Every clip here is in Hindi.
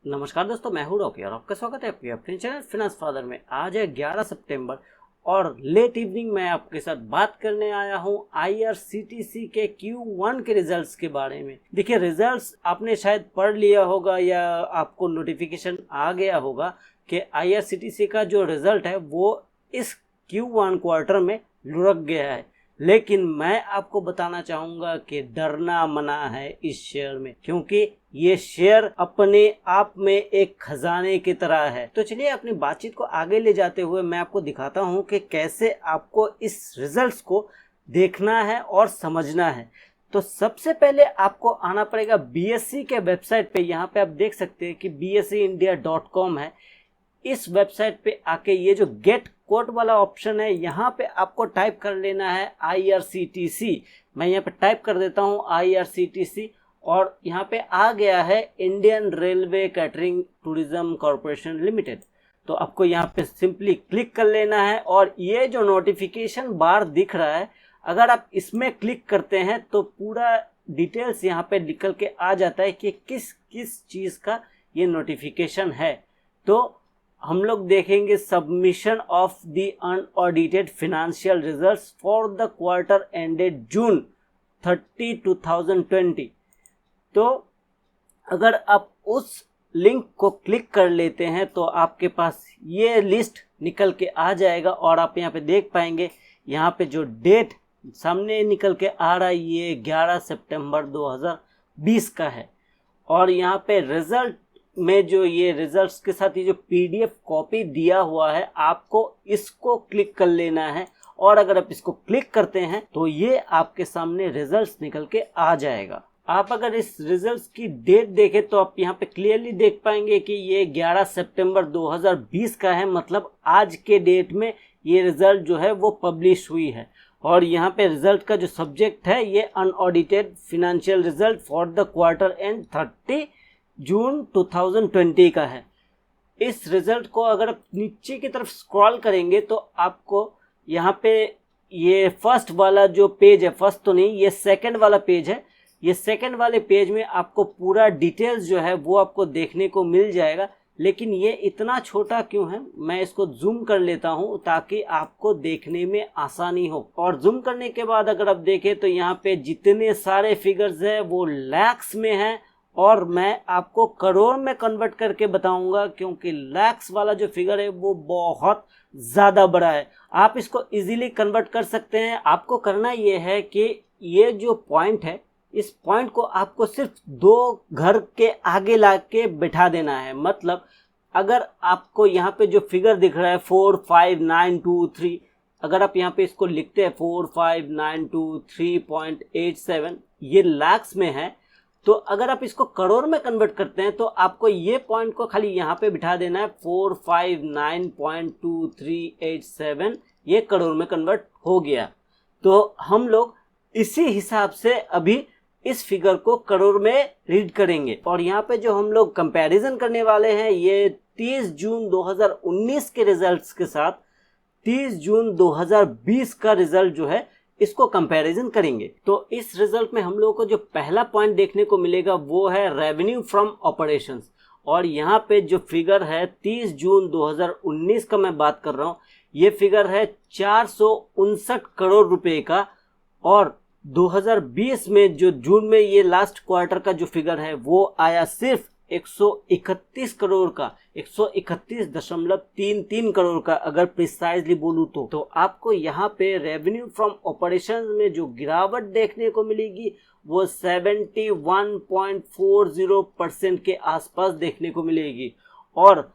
नमस्कार दोस्तों, मैं हूं रॉकी और आपका स्वागत है आपके अपने चैनल फिनांस फादर में। आज है 11 सितंबर और लेट इवनिंग मैं आपके साथ बात करने आया हूं आईआरसीटीसी के Q1 के रिजल्ट्स के बारे में। देखिए, रिजल्ट्स आपने शायद पढ़ लिया होगा या आपको नोटिफिकेशन आ गया होगा कि आईआरसीटीसी का जो रिजल्ट है वो इस Q1 क्वार्टर में लुढ़क गया है। लेकिन मैं आपको बताना चाहूँगा कि डरना मना है इस शेयर में, क्योंकि ये शेयर अपने आप में एक खजाने की तरह है। तो चलिए अपनी बातचीत को आगे ले जाते हुए मैं आपको दिखाता हूँ कि कैसे आपको इस रिजल्ट्स को देखना है और समझना है। तो सबसे पहले आपको आना पड़ेगा बीएसई के वेबसाइट पे। यहाँ पे आप देख सकते हैं कि bseindia.com है। इस वेबसाइट पे आके ये जो गेट कोड वाला ऑप्शन है, यहाँ पे आपको टाइप कर लेना है IRCTC। मैं यहाँ पे टाइप कर देता हूँ IRCTC और यहाँ पे आ गया है Indian railway catering tourism corporation limited. तो आपको यहाँ पे सिंपली क्लिक कर लेना है और ये जो नोटिफिकेशन बार दिख रहा है, अगर आप इसमें क्लिक करते हैं तो पूरा डिटेल्स यहाँ पे निकल के आ जाता है कि किस किस चीज़ का ये नोटिफिकेशन है। तो हम लोग देखेंगे submission of the unaudited financial results for the quarter ended June 30, 2020। तो अगर आप उस लिंक को क्लिक कर लेते हैं तो आपके पास ये लिस्ट निकल के आ जाएगा और आप यहाँ पे देख पाएंगे, यहाँ पे जो डेट सामने निकल के आ रहा है ये 11 सितंबर 2020 का है। और यहाँ पे रिजल्ट में जो ये रिजल्ट्स के साथ ये जो पीडीएफ कॉपी दिया हुआ है, आपको इसको क्लिक कर लेना है और अगर आप इसको क्लिक करते हैं तो ये आपके सामने रिजल्ट्स निकल के आ जाएगा। आप अगर इस रिजल्ट्स की डेट देखें तो आप यहाँ पे क्लियरली देख पाएंगे कि ये 11 सितंबर 2020 का है, मतलब आज के डेट में ये रिजल्ट जो है वो पब्लिश हुई है। और यहाँ पे रिजल्ट का जो सब्जेक्ट है ये unaudited financial result for the quarter and 30 जून 2020 का है। इस रिजल्ट को अगर आप नीचे की तरफ स्क्रॉल करेंगे तो आपको यहाँ पे ये फर्स्ट वाला जो पेज है, फर्स्ट तो नहीं, ये सेकंड वाला पेज है। ये सेकंड वाले पेज में आपको पूरा डिटेल्स जो है वो आपको देखने को मिल जाएगा। लेकिन ये इतना छोटा क्यों है, मैं इसको जूम कर लेता हूँ ताकि आपको देखने में आसानी हो। और जूम करने के बाद अगर आप देखें तो यहाँ पे जितने सारे फिगर्स है वो लैक्स में है और मैं आपको करोड़ में कन्वर्ट करके बताऊंगा, क्योंकि लैक्स वाला जो फिगर है वो बहुत ज़्यादा बड़ा है। आप इसको इजीली कन्वर्ट कर सकते हैं। आपको करना ये है कि ये जो पॉइंट है, इस पॉइंट को आपको सिर्फ 2 घर के आगे ला के बैठा देना है। मतलब अगर आपको यहाँ पे जो फिगर दिख रहा है 45923, अगर आप यहाँ पे इसको लिखते हैं 45923.87, ये लैक्स में है। तो अगर आप इसको करोड़ में कन्वर्ट करते हैं तो आपको ये पॉइंट को खाली यहाँ पे बिठा देना है 459.2387, ये करोड़ में कन्वर्ट हो गया। तो हम लोग इसी हिसाब से अभी इस फिगर को करोड़ में रीड करेंगे। और यहाँ पे जो हम लोग कंपैरिजन करने वाले हैं ये 30 जून 2019 के रिजल्ट्स के साथ 30 जून 2020 का रिजल्ट जो है इसको कंपैरिजन करेंगे। तो इस रिजल्ट में हम लोगों को जो पहला पॉइंट देखने को मिलेगा वो है रेवेन्यू फ्रॉम ऑपरेशंस। और यहाँ पे जो फिगर है 30 जून 2019 का मैं बात कर रहा हूँ, ये फिगर है 459 करोड़ रुपए का। और 2020 में जो जून में ये लास्ट क्वार्टर का जो फिगर है वो आया सिर्फ 131 करोड़ का, 131.33 करोड़ का अगर प्रिसाइजली बोलूं तो आपको यहाँ पे रेवेन्यू फ्रॉम ऑपरेशन में जो गिरावट देखने को मिलेगी वो 71.40% के आसपास देखने को मिलेगी। और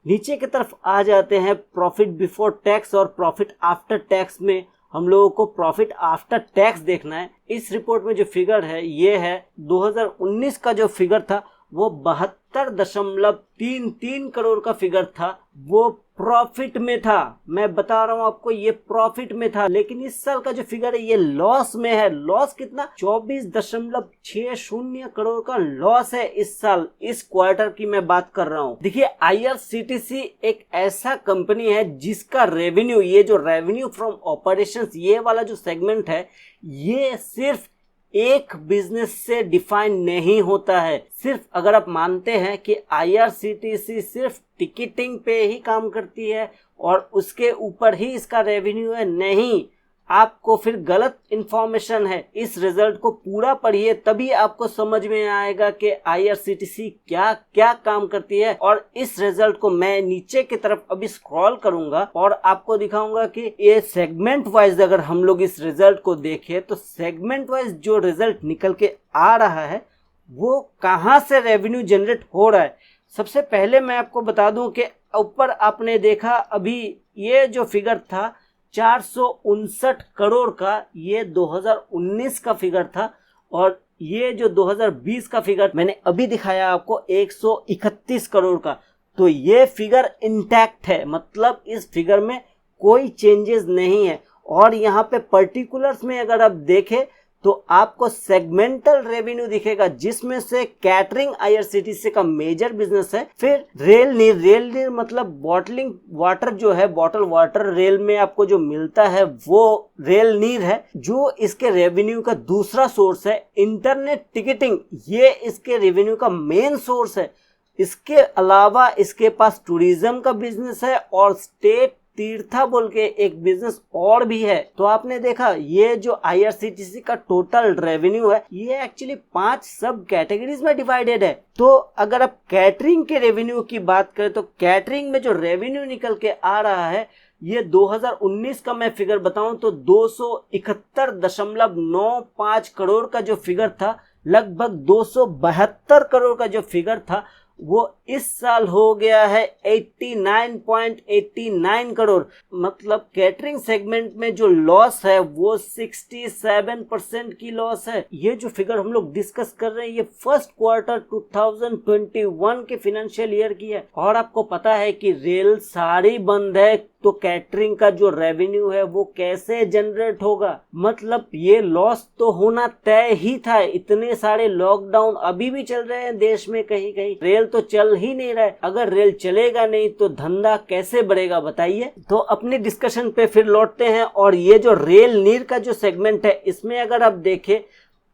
नीचे की तरफ आ जाते हैं प्रॉफिट बिफोर टैक्स और प्रॉफिट आफ्टर टैक्स में हम लोगों को प्रॉफिट आफ्टर टैक्स देखना है। इस रिपोर्ट में जो फिगर है ये है 2019 का जो फिगर था वो 72.33 करोड़ का फिगर था, वो प्रॉफिट में था। मैं बता रहा हूं आपको ये प्रॉफिट में था। लेकिन इस साल का जो फिगर है ये लॉस में है। लॉस कितना, 24.60 करोड़ का लॉस है इस साल, इस क्वार्टर की मैं बात कर रहा हूं। देखिए आईआरसीटीसी एक ऐसा कंपनी है जिसका रेवेन्यू, ये जो रेवेन्यू फ्रॉम ऑपरेशंस ये वाला जो सेगमेंट है ये सिर्फ एक बिजनेस से डिफाइन नहीं होता है। सिर्फ अगर आप मानते हैं कि आईआरसीटीसी सिर्फ टिकटिंग पे ही काम करती है और उसके ऊपर ही इसका रेवेन्यू है, नहीं, आपको फिर गलत इंफॉर्मेशन है। इस रिजल्ट को पूरा पढ़िए, तभी आपको समझ में आएगा कि आईआरसीटीसी क्या क्या काम करती है। और इस रिजल्ट को मैं नीचे की तरफ अभी स्क्रॉल करूंगा और आपको दिखाऊंगा कि ये सेगमेंट वाइज अगर हम लोग इस रिजल्ट को देखें तो सेगमेंट वाइज जो रिजल्ट निकल के आ रहा है वो कहां से रेवेन्यू जनरेट हो रहा है। सबसे पहले मैं आपको बता दूं कि ऊपर आपने देखा अभी ये जो फिगर था 459 करोड़ का, ये 2019 का फिगर था, और ये जो 2020 का फिगर मैंने अभी दिखाया आपको 131 करोड़ का। तो ये फिगर इंटैक्ट है, मतलब इस फिगर में कोई चेंजेस नहीं है। और यहाँ पे पर्टिकुलर्स में अगर आप देखें तो आपको सेगमेंटल रेवेन्यू दिखेगा, जिसमें से कैटरिंग आईआरसीटीसी का मेजर बिजनेस है। फिर रेल नीर मतलब बॉटलिंग वाटर जो है, बॉटल वाटर रेल में आपको जो मिलता है वो रेल नीर है, जो इसके रेवेन्यू का दूसरा सोर्स है। इंटरनेट टिकटिंग ये इसके रेवेन्यू का मेन सोर्स है। इसके अलावा इसके पास टूरिज्म का बिजनेस है और स्टेट तीर्था बोल के एक बिजनेस और भी है। तो आपने देखा ये जो आईआरसीटीसी का टोटल रेवेन्यू है ये एक्चुअली 5 सब कैटेगरीज में डिवाइडेड है। तो अगर आप कैटरिंग के रेवेन्यू की बात करें तो कैटरिंग में जो रेवेन्यू निकल के आ रहा है ये 2019 का मैं फिगर बताऊं तो 271.95 करोड़ का जो फिगर था, लगभग 272 करोड़ का जो फिगर था, वो इस साल हो गया है 89.89 करोड़। मतलब कैटरिंग सेगमेंट में जो लॉस है वो 67% की लॉस है। ये जो फिगर हम लोग डिस्कस कर रहे हैं ये फर्स्ट क्वार्टर 2021 के फाइनेंशियल ईयर की है। और आपको पता है कि रेल सारी बंद है, तो कैटरिंग का जो रेवेन्यू है वो कैसे जनरेट होगा। मतलब ये लॉस तो होना तय ही था। इतने सारे लॉकडाउन अभी भी चल रहे हैं देश में, कहीं कहीं रेल तो चल ही नहीं रहा है। अगर रेल चलेगा नहीं तो धंधा कैसे बढ़ेगा बताइए। तो अपनी डिस्कशन पे फिर लौटते हैं। और ये जो रेल नीर का जो सेगमेंट है इसमें अगर आप देखें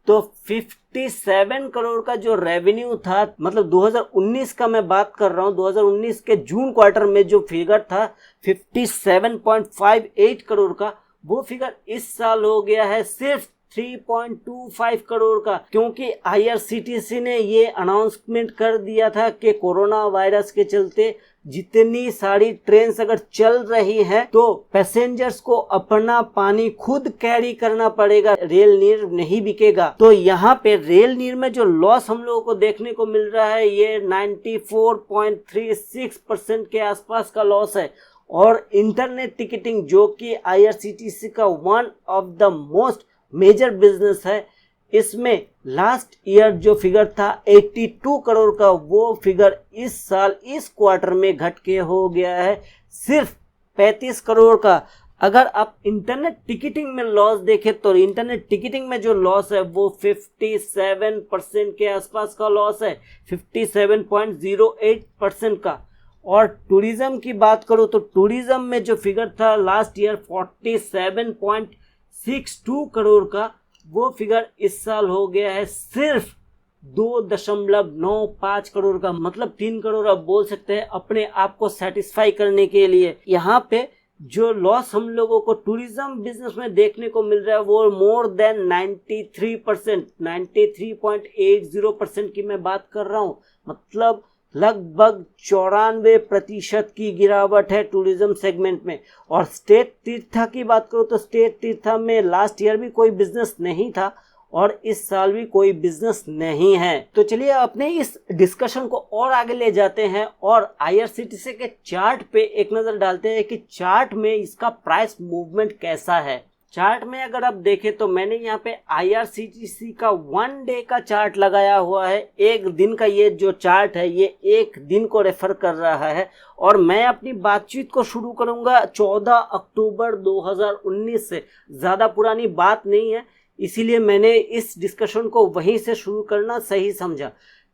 तो 57 करोड़ का जो रेवेन्यू था, मतलब 2019 का मैं बात कर रहा हूं, 2019 के जून क्वार्टर में जो फिगर था 57.58 करोड़ का, वो फिगर इस साल हो गया है सिर्फ 3.25 करोड़ का। क्योंकि आईआरसीटीसी ने ये अनाउंसमेंट कर दिया था कि कोरोना वायरस के चलते जितनी सारी ट्रेन अगर चल रही हैं तो पैसेंजर्स को अपना पानी खुद कैरी करना पड़ेगा, रेल नीर नहीं बिकेगा। तो यहाँ पे रेल नीर में जो लॉस हम लोगों को देखने को मिल रहा है ये 94.36% के आसपास का लॉस है। और इंटरनेट टिकटिंग जो कि आईआरसीटीसी का one of the most major business है, इसमें लास्ट ईयर जो फिगर था 82 करोड़ का, वो फिगर इस साल इस क्वार्टर में घट के हो गया है सिर्फ 35 करोड़ का। अगर आप इंटरनेट टिकटिंग में लॉस देखें तो इंटरनेट टिकटिंग में जो लॉस है वो 57% के आसपास का लॉस है, 57.08% का। और टूरिज्म की बात करूं तो टूरिज्म में जो फिगर था लास्ट ईयर 47.62 करोड़ का, वो फिगर इस साल हो गया है सिर्फ 2.95 करोड़ का। मतलब 3 करोड़ आप बोल सकते हैं अपने आप को सेटिस्फाई करने के लिए। यहाँ पे जो लॉस हम लोगों को टूरिज्म बिजनेस में देखने को मिल रहा है वो मोर देन 93%, 93.80% की मैं बात कर रहा हूँ। मतलब लगभग 94% की गिरावट है टूरिज्म सेगमेंट में। और स्टेट तीर्था की बात करो तो स्टेट तीर्था में लास्ट ईयर भी कोई बिजनेस नहीं था और इस साल भी कोई बिजनेस नहीं है। तो चलिए अपने इस डिस्कशन को और आगे ले जाते हैं और आईआरसीटीसी के चार्ट पे एक नजर डालते हैं कि चार्ट में इसका प्राइस मूवमेंट कैसा है। चार्ट में अगर आप देखें तो मैंने यहाँ पे आईआरसीटीसी का 1 डे का चार्ट लगाया हुआ है। एक दिन का ये जो चार्ट है ये एक दिन को रेफर कर रहा है। और मैं अपनी बातचीत को शुरू करूंगा 14 अक्टूबर 2019 से। ज़्यादा पुरानी बात नहीं है, इसीलिए मैंने इस डिस्कशन को वहीं से शुरू करना सही समझा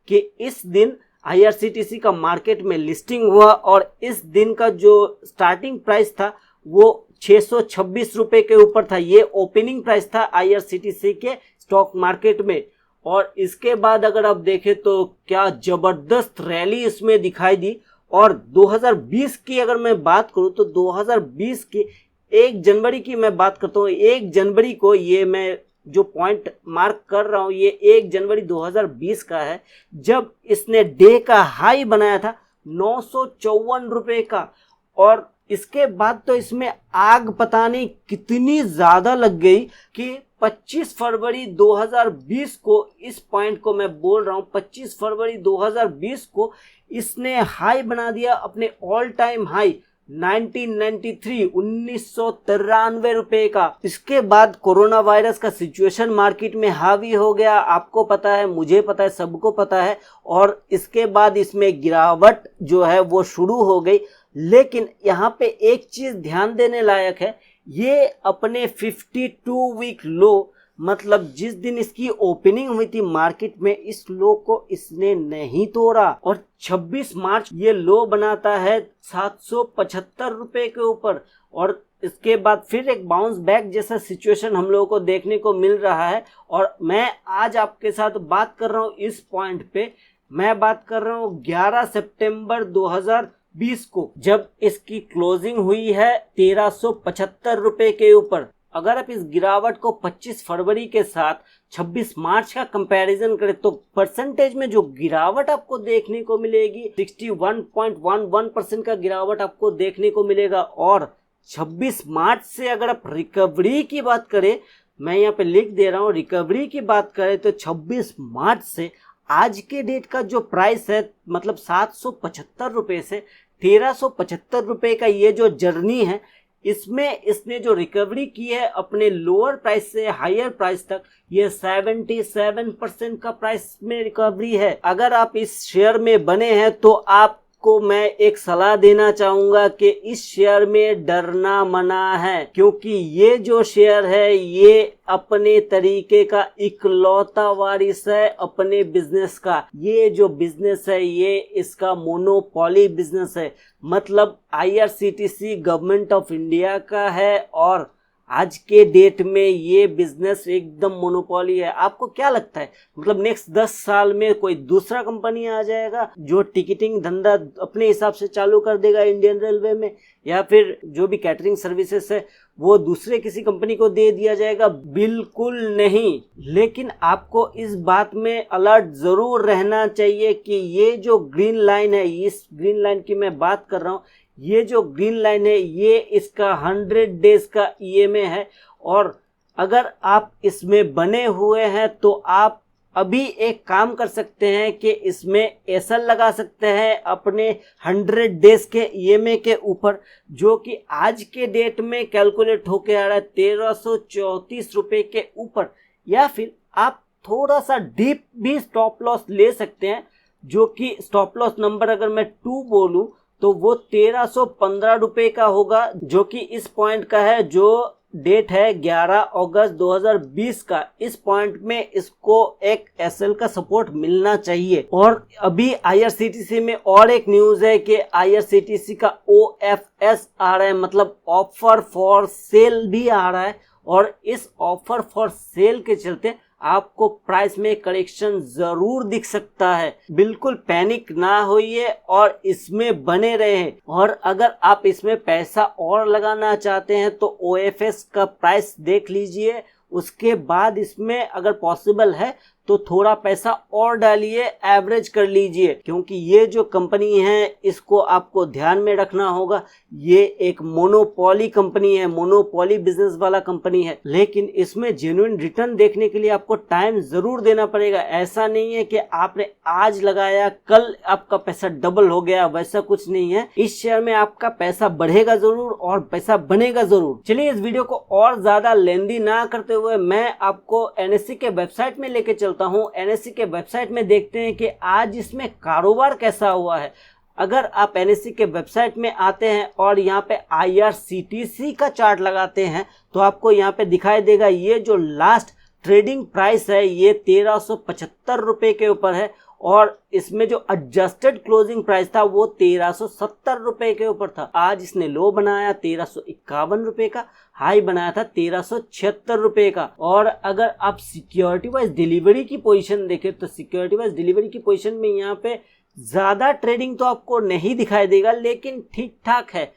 कि इस दिन आईआरसीटीसी का मार्केट में लिस्टिंग हुआ और इस दिन का जो स्टार्टिंग प्राइस था वो 626 रुपए के ऊपर था। ये ओपनिंग प्राइस था आईआरसीटीसी के स्टॉक मार्केट में। और इसके बाद अगर आप देखें तो क्या जबरदस्त रैली इसमें दिखाई दी। और 2020 की अगर मैं बात करूं तो 2020 की 1 जनवरी की मैं बात करता हूं। 1 जनवरी को, ये मैं जो पॉइंट मार्क कर रहा हूं, ये 1 जनवरी 2020 का है, जब इसने डे का हाई बनाया था 954 रुपए का। और इसके बाद तो इसमें आग पता नहीं कितनी ज्यादा लग गई कि 25 फरवरी 2020 को, इस पॉइंट को मैं बोल रहा हूं, 25 फरवरी 2020 को इसने हाई बना दिया, अपने ऑल टाइम हाई 1993 रुपए का। इसके बाद कोरोना वायरस का सिचुएशन मार्केट में हावी हो गया, आपको पता है, मुझे पता है, सबको पता है। और इसके बाद इसमें गिरावट जो है वो शुरू हो गई। लेकिन यहाँ पे एक चीज ध्यान देने लायक है, ये अपने 52 वीक लो, मतलब जिस दिन इसकी ओपनिंग हुई थी मार्केट में, इस लो को इसने नहीं तोड़ा। और 26 मार्च ये लो बनाता है 775 रुपए के ऊपर। और इसके बाद फिर एक बाउंस बैक जैसा सिचुएशन हम लोगों को देखने को मिल रहा है। और मैं आज आपके साथ बात कर रहा हूँ इस पॉइंट पे, मैं बात कर रहा हूँ 11 सितंबर 2020 को, जब इसकी क्लोजिंग हुई है 1375 रुपए के ऊपर। अगर आप इस गिरावट को 25 फरवरी के साथ 26 मार्च का कंपैरिजन करें तो परसेंटेज में जो गिरावट आपको देखने को मिलेगी 61.11% का गिरावट आपको देखने को मिलेगा। और 26 मार्च से अगर आप रिकवरी की बात करें, मैं यहाँ पे लिख दे रहा हूँ, रिकवरी की बात करें तो 26 मार्च से आज के डेट का जो प्राइस है, मतलब 775 रुपए से 1375 रुपए का ये जो जर्नी है, इसमें इसने जो रिकवरी की है अपने लोअर प्राइस से हायर प्राइस तक, ये 77% का प्राइस में रिकवरी है। अगर आप इस शेयर में बने हैं तो आपको मैं एक सलाह देना चाहूंगा कि इस शेयर में डरना मना है, क्योंकि ये जो शेयर है ये अपने तरीके का इकलौता वारिस है अपने बिजनेस का। ये जो बिजनेस है ये इसका मोनोपोली बिजनेस है, मतलब आईआरसीटीसी गवर्नमेंट ऑफ इंडिया का है। और आज के डेट में ये बिजनेस एकदम मोनोपोली है। आपको क्या लगता है, मतलब नेक्स्ट 10 साल में कोई दूसरा कंपनी आ जाएगा जो टिकटिंग धंधा अपने हिसाब से चालू कर देगा इंडियन रेलवे में, या फिर जो भी कैटरिंग सर्विसेज है वो दूसरे किसी कंपनी को दे दिया जाएगा? बिल्कुल नहीं। लेकिन आपको इस बात में अलर्ट जरूर रहना चाहिए कि ये जो ग्रीन लाइन है, इस ग्रीन लाइन की मैं बात कर रहा हूँ, ये जो ग्रीन लाइन है ये इसका 100 डेज का ईएमए है। और अगर आप इसमें बने हुए हैं तो आप अभी एक काम कर सकते हैं कि इसमें एसएल लगा सकते हैं अपने 100 डेज के ईएमए के ऊपर, जो कि आज के डेट में कैलकुलेट होके आ रहा है 1334 रुपए के ऊपर। या फिर आप थोड़ा सा डीप भी स्टॉप लॉस ले सकते हैं, जो कि स्टॉप लॉस नंबर अगर मैं 2 बोलूं तो वो 1315 रुपए का होगा, जो कि इस पॉइंट का है, जो डेट है 11 अगस्त 2020 का। इस पॉइंट में इसको एक एसएल का सपोर्ट मिलना चाहिए। और अभी आईआरसीटीसी में और एक न्यूज है कि आईआरसीटीसी का ओएफएस आ रहा है, मतलब ऑफर फॉर सेल भी आ रहा है। और इस ऑफर फॉर सेल के चलते आपको प्राइस में करेक्शन जरूर दिख सकता है। बिल्कुल पैनिक ना होइए और इसमें बने रहें। और अगर आप इसमें पैसा और लगाना चाहते हैं तो ओएफएस का प्राइस देख लीजिए, उसके बाद इसमें अगर पॉसिबल है तो थोड़ा पैसा और डालिए, एवरेज कर लीजिए, क्योंकि ये जो कंपनी है इसको आपको ध्यान में रखना होगा। ये एक मोनोपोली कंपनी है, मोनोपोली बिजनेस वाला कंपनी है, लेकिन इसमें जेन्युइन रिटर्न देखने के लिए आपको टाइम जरूर देना पड़ेगा। ऐसा नहीं है कि आपने आज लगाया कल आपका पैसा डबल हो गया, वैसा कुछ नहीं है। इस शेयर में आपका पैसा बढ़ेगा जरूर और पैसा बनेगा जरूर। चलिए इस वीडियो को और ज्यादा लेंदी ना करते हुए मैं आपको एनएससी के वेबसाइट में लेके चलता हूं। एनएससी के वेबसाइट में देखते हैं कि आज इसमें कारोबार कैसा हुआ है। अगर आप एनएससी के वेबसाइट में आते हैं और यहाँ पे आईआरसीटीसी का चार्ट लगाते हैं तो आपको यहाँ पे दिखाई देगा ये जो लास्ट ट्रेडिंग प्राइस है ये 1375 रुपए के ऊपर है। और इसमें जो एडजस्टेड क्लोजिंग प्राइस था वो 1370 रुपए के ऊपर था। आज इसने लो बनाया 1351 रुपए का, हाई बनाया था 1376 रुपए का। और अगर आप सिक्योरिटी वाइज डिलीवरी की पोजीशन देखें तो सिक्योरिटी वाइज डिलीवरी की पोजीशन में यहाँ पे ज्यादा ट्रेडिंग तो आपको नहीं दिखाई देगा, लेकिन ठीक ठाक है।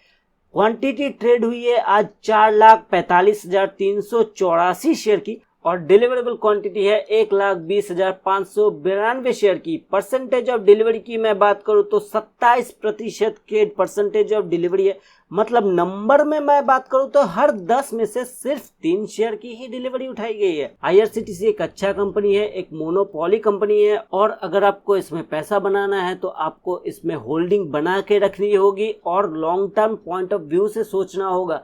क्वांटिटी ट्रेड हुई है आज 4,45,384 शेयर की और डिलीवरेबल क्वांटिटी है 1,20,592 शेयर की। परसेंटेज ऑफ डिलीवरी की मैं बात करूं तो 27% के परसेंटेज ऑफ डिलीवरी है। मतलब नंबर में मैं बात करूं तो हर 10 में से सिर्फ 3 शेयर की ही डिलीवरी उठाई गई है। आईआरसीटीसी एक अच्छा कंपनी है, एक मोनोपोली कंपनी है और अगर आपको इसमें पैसा बनाना है तो आपको इसमें होल्डिंग बना के रखनी होगी और long term point of view से सोचना होगा।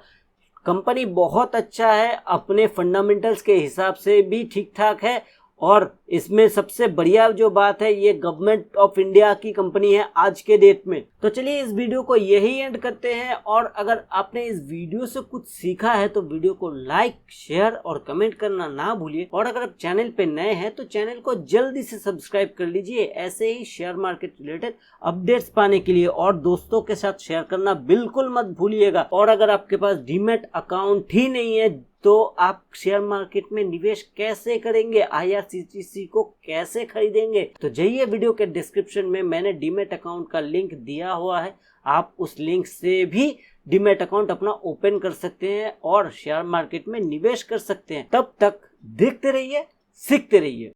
कंपनी बहुत अच्छा है, अपने फंडामेंटल्स के हिसाब से भी ठीक ठाक है और इसमें सबसे बढ़िया जो बात है ये गवर्नमेंट ऑफ इंडिया की कंपनी है आज के डेट में। तो चलिए इस वीडियो को यही एंड करते हैं और अगर आपने इस वीडियो से कुछ सीखा है तो वीडियो को लाइक, शेयर और कमेंट करना ना भूलिए और अगर आप चैनल पे नए हैं तो चैनल को जल्दी से सब्सक्राइब कर लीजिए ऐसे ही शेयर मार्केट रिलेटेड अपडेट्स पाने के लिए और दोस्तों के साथ शेयर करना बिल्कुल मत भूलिएगा। और अगर आपके पास डीमैट अकाउंट ही नहीं है तो आप शेयर मार्केट में निवेश कैसे करेंगे, आईआरसीटीसी को कैसे खरीदेंगे? तो जाइए वीडियो के डिस्क्रिप्शन में मैंने डीमैट अकाउंट का लिंक दिया हुआ है, आप उस लिंक से भी डीमैट अकाउंट अपना ओपन कर सकते हैं और शेयर मार्केट में निवेश कर सकते हैं। तब तक देखते रहिए, सीखते रहिए।